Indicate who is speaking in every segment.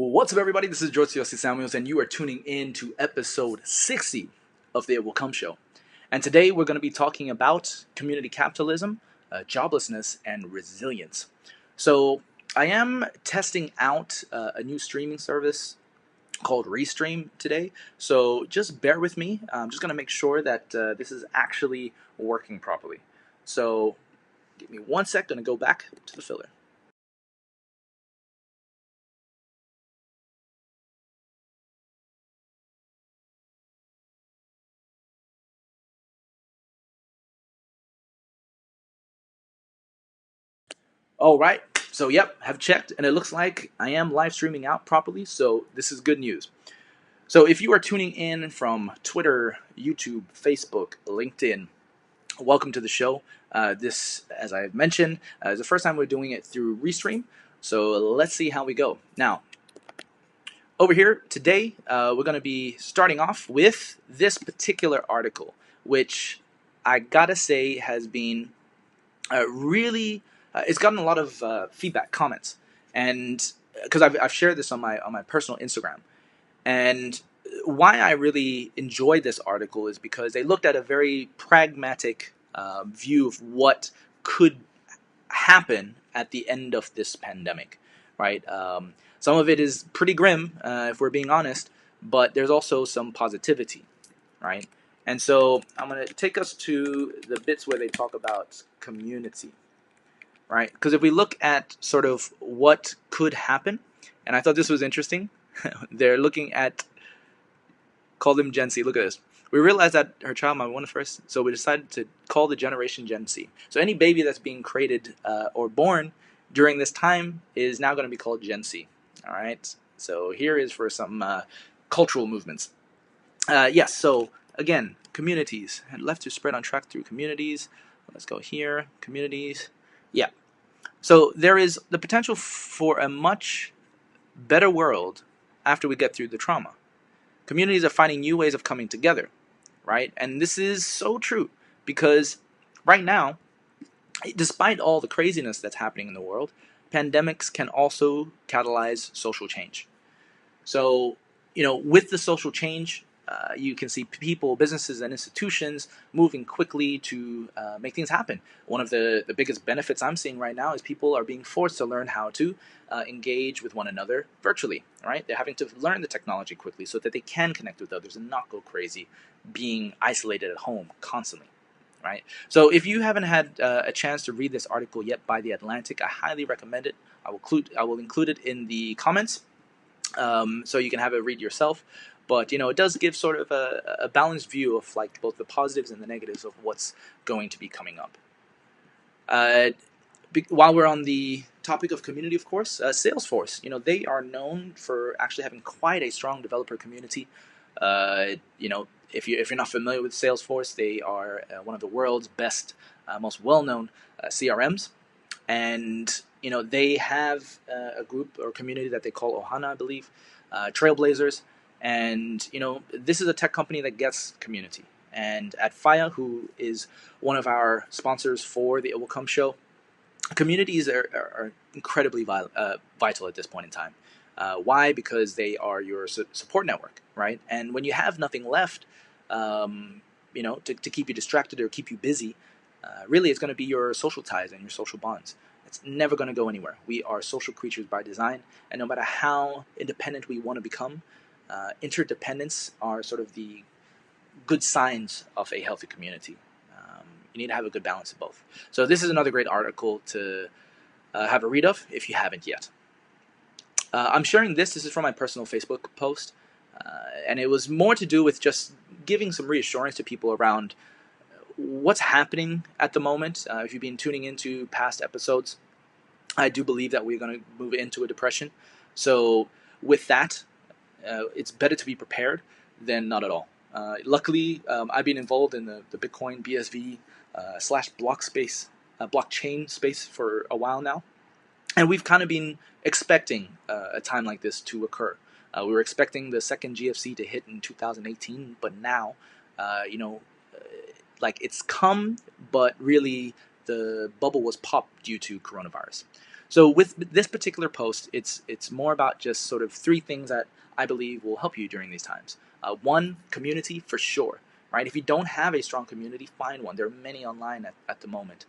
Speaker 1: What's up, everybody? This is Siosi, and you are tuning in to episode 60 of the It Will Come Show. And today we're going to be talking about community capitalism, joblessness, and resilience. So I am testing out a new streaming service called Restream today. So just bear with me. I'm just going to make sure that this is actually working properly. So give me one sec. Going to go back to the filler. All right. So, yep, have checked, and it looks like I am live streaming out properly, so this is good news. So, if you are tuning in from Twitter, YouTube, Facebook, LinkedIn, welcome to the show. This, as I've mentioned, is the first time we're doing it through Restream, so let's see how we go. Now, over here today, we're going to be starting off with this particular article, which I gotta say has been really it's gotten a lot of feedback, comments, and because I've shared this on my personal Instagram, and why I really enjoyed this article is because they looked at a very pragmatic view of what could happen at the end of this pandemic, right? Some of it is pretty grim, if we're being honest, but there's also some positivity, right? And so I'm going to take us to the bits where they talk about community, right? Because if we look at sort of what could happen, and I thought this was interesting, they're looking at, call them Gen Z. Look at this. We realized that her child might want it first, so we decided to call the generation Gen Z. So any baby that's being created or born during this time is now going to be called Gen Z. All right. So here is for some cultural movements. Yes. So again, communities, and left to spread on track through communities. Let's go here, communities. Yeah. So there is the potential for a much better world after we get through the trauma. Communities are finding new ways of coming together, right? And this is so true because right now, despite all the craziness that's happening in the world, pandemics can also catalyze social change. So, with the social change, you can see people, businesses, and institutions moving quickly to make things happen. One of the biggest benefits I'm seeing right now is people are being forced to learn how to engage with one another virtually, right? They're having to learn the technology quickly so that they can connect with others and not go crazy being isolated at home constantly. Right. So if you haven't had a chance to read this article yet by The Atlantic, I highly recommend it. I will include it in the comments so you can have a read yourself. But it does give sort of a balanced view of like both the positives and the negatives of what's going to be coming up. While we're on the topic of community, of course, Salesforce, they are known for actually having quite a strong developer community. If you're not familiar with Salesforce, they are one of the world's best, most well-known CRMs, and they have a group or community that they call Ohana, I believe, Trailblazers, and this is a tech company that gets community. And at Faya, who is one of our sponsors for the It Will Come show, communities are incredibly vital at this point in time. Why? Because they are your support network, right? And when you have nothing left, to keep you distracted or keep you busy, really it's going to be your social ties and your social bonds. It's never going to go anywhere. We are social creatures by design, and no matter how independent we want to become, interdependence are sort of the good signs of a healthy community. You need to have a good balance of both. So this is another great article to have a read of if you haven't yet. I'm sharing this. This is from my personal Facebook post, and it was more to do with just giving some reassurance to people around what's happening at the moment. If you've been tuning into past episodes, I do believe that we're going to move into a depression. So with that, it's better to be prepared than not at all. Luckily, I've been involved in the Bitcoin BSV / blockchain space for a while now, and we've kind of been expecting a time like this to occur. We were expecting the second GFC to hit in 2018, but now, it's come, but really the bubble was popped due to coronavirus. So with this particular post, it's more about just sort of three things that I believe will help you during these times. One, community for sure, right? If you don't have a strong community, find one. There are many online at the moment.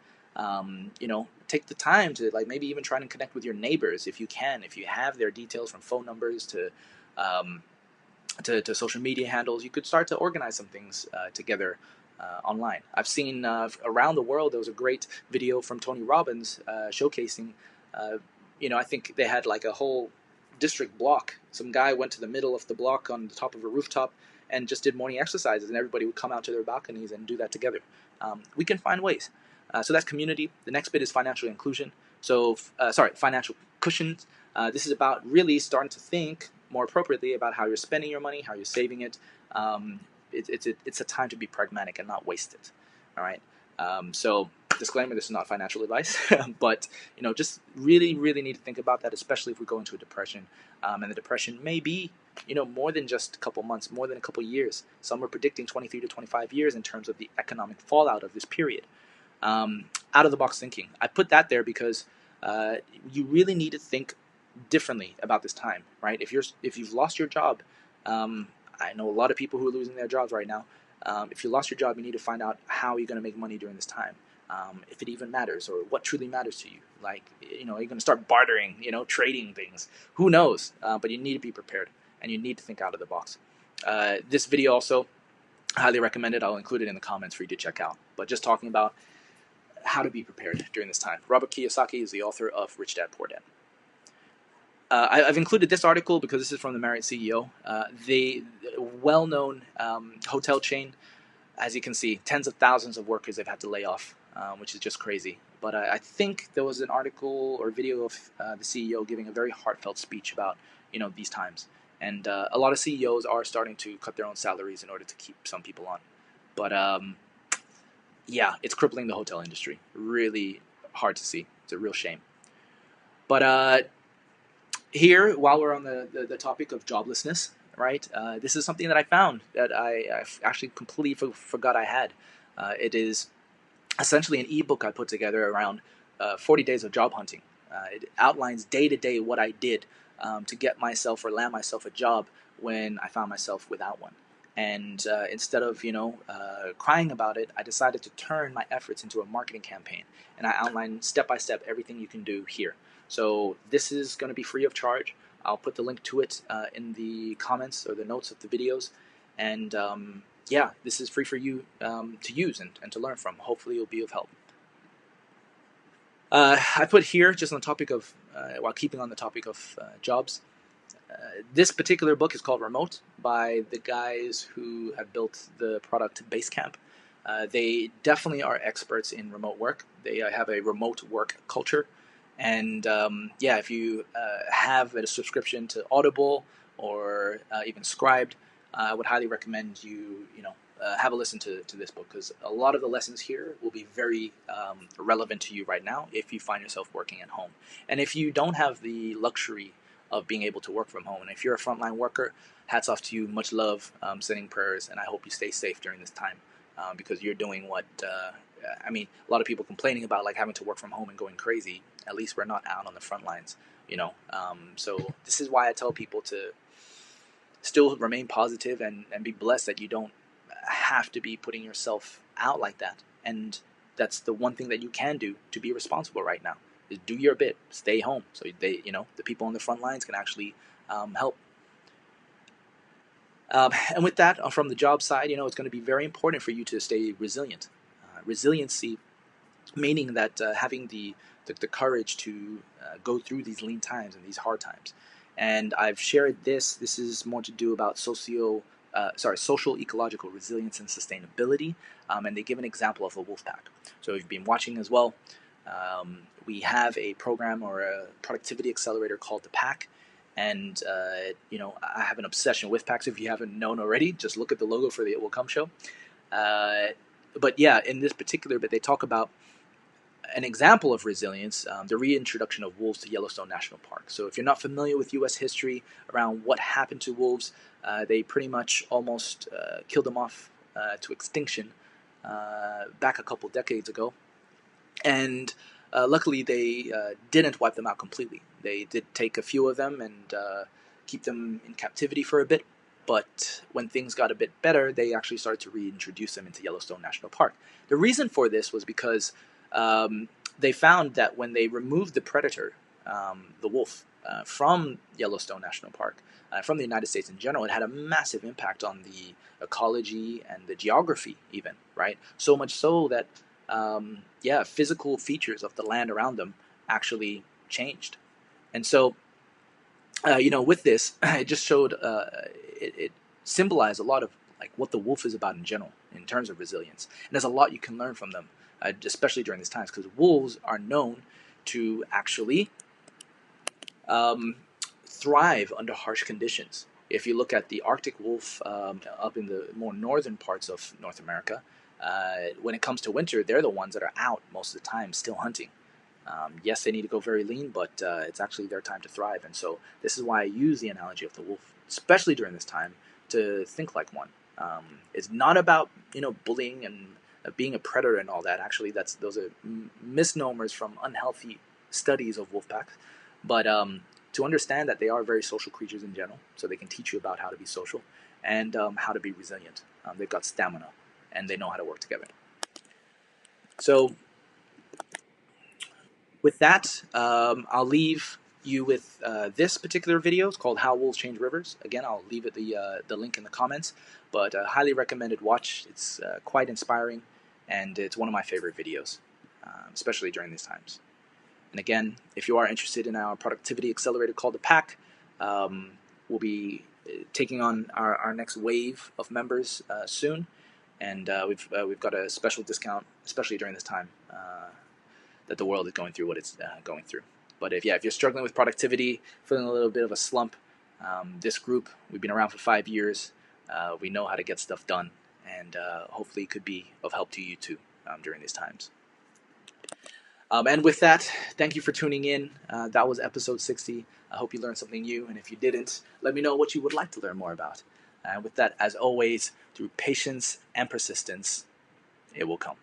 Speaker 1: Take the time to like maybe even try and connect with your neighbors if you can. If you have their details from phone numbers um, to social media handles, you could start to organize some things together online. I've seen around the world, there was a great video from Tony Robbins showcasing, I think they had like a whole district block. Some guy went to the middle of the block on the top of a rooftop and just did morning exercises, and everybody would come out to their balconies and do that together. We can find ways. So that's community. The next bit is financial inclusion. Financial cushions. This is about really starting to think more appropriately about how you're spending your money, how you're saving it. It's a time to be pragmatic and not waste it. All right. So disclaimer: this is not financial advice, but just really, really need to think about that, especially if we go into a depression. And the depression may be, more than just a couple months, more than a couple years. Some are predicting 23 to 25 years in terms of the economic fallout of this period. Out of the box thinking. I put that there because you really need to think differently about this time, right? If you've lost your job, I know a lot of people who are losing their jobs right now. If you lost your job, you need to find out how you're going to make money during this time, if it even matters, or what truly matters to you. Like, are you going to start bartering, trading things? Who knows? But you need to be prepared, and you need to think out of the box. This video also, highly recommended. I'll include it in the comments for you to check out. But just talking about how to be prepared during this time. Robert Kiyosaki is the author of Rich Dad, Poor Dad. I've included this article because this is from the Marriott CEO. The well-known hotel chain, as you can see, tens of thousands of workers they've had to lay off, which is just crazy. But I think there was an article or video of the CEO giving a very heartfelt speech about these times. And a lot of CEOs are starting to cut their own salaries in order to keep some people on. But yeah, it's crippling the hotel industry. Really hard to see. It's a real shame. But here, while we're on the topic of joblessness, right, this is something that I found that I actually completely forgot I had. It is essentially an ebook I put together around 40 days of job hunting. It outlines day to day what I did to get myself or land myself a job when I found myself without one. And instead of crying about it, I decided to turn my efforts into a marketing campaign, and I outline step by step everything you can do here. So this is going to be free of charge. I'll put the link to it in the comments or the notes of the videos, and yeah, this is free for you to use and to learn from. Hopefully, it'll be of help. I put here just on the topic of while keeping on the topic of jobs. This particular book is called Remote by the guys who have built the product Basecamp. They definitely are experts in remote work. They have a remote work culture. And yeah, if you have a subscription to Audible or even Scribed, I would highly recommend you have a listen to this book, because a lot of the lessons here will be very relevant to you right now if you find yourself working at home. And if you don't have the luxury of being able to work from home, and if you're a frontline worker, hats off to you. Much love, sending prayers, and I hope you stay safe during this time, because you're doing what a lot of people complaining about like having to work from home and going crazy. At least we're not out on the front lines, so this is why I tell people to still remain positive and be blessed that you don't have to be putting yourself out like that. And that's the one thing that you can do to be responsible right now, is do your bit, stay home, so they, the people on the front lines can actually help. And with that, from the job side, it's going to be very important for you to stay resilient. Resiliency, meaning that having the courage to go through these lean times and these hard times. And I've shared this. This is more to do about social ecological resilience and sustainability. And they give an example of a wolf pack. So if you've been watching as well, we have a program or a productivity accelerator called the Pack. And, I have an obsession with packs. If you haven't known already, just look at the logo for the It Will Come show. But yeah, in this particular bit, they talk about an example of resilience, the reintroduction of wolves to Yellowstone National Park. So if you're not familiar with U.S. history around what happened to wolves, they pretty much almost killed them off to extinction back a couple decades ago. And luckily, they didn't wipe them out completely. They did take a few of them and keep them in captivity for a bit. But when things got a bit better, they actually started to reintroduce them into Yellowstone National Park. The reason for this was because they found that when they removed the predator, the wolf, from Yellowstone National Park, from the United States in general, it had a massive impact on the ecology and the geography even, right? So much so that, physical features of the land around them actually changed. And so, with this, it just showed, it symbolized a lot of like what the wolf is about in general in terms of resilience. And there's a lot you can learn from them, especially during these times, because wolves are known to actually thrive under harsh conditions. If you look at the Arctic wolf up in the more northern parts of North America, when it comes to winter, they're the ones that are out most of the time still hunting. Yes, they need to go very lean, but it's actually their time to thrive. And so this is why I use the analogy of the wolf, especially during this time, to think like one. It's not about bullying and being a predator and all that. Actually, those are misnomers from unhealthy studies of wolf packs. But to understand that they are very social creatures in general, so they can teach you about how to be social and how to be resilient. They've got stamina, and they know how to work together. So with that, I'll leave you with this particular video. It's called How Wolves Change Rivers. Again, I'll leave it the link in the comments, but highly recommended watch. It's quite inspiring, and it's one of my favorite videos, especially during these times. And again, if you are interested in our productivity accelerator called the Pack, we'll be taking on our next wave of members soon, and we've got a special discount, especially during this time that the world is going through what it's going through. But if you're struggling with productivity, feeling a little bit of a slump, this group, we've been around for 5 years. We know how to get stuff done, and hopefully it could be of help to you too during these times. And with that, thank you for tuning in. That was episode 60. I hope you learned something new, and if you didn't, let me know what you would like to learn more about. And with that, as always, through patience and persistence, it will come.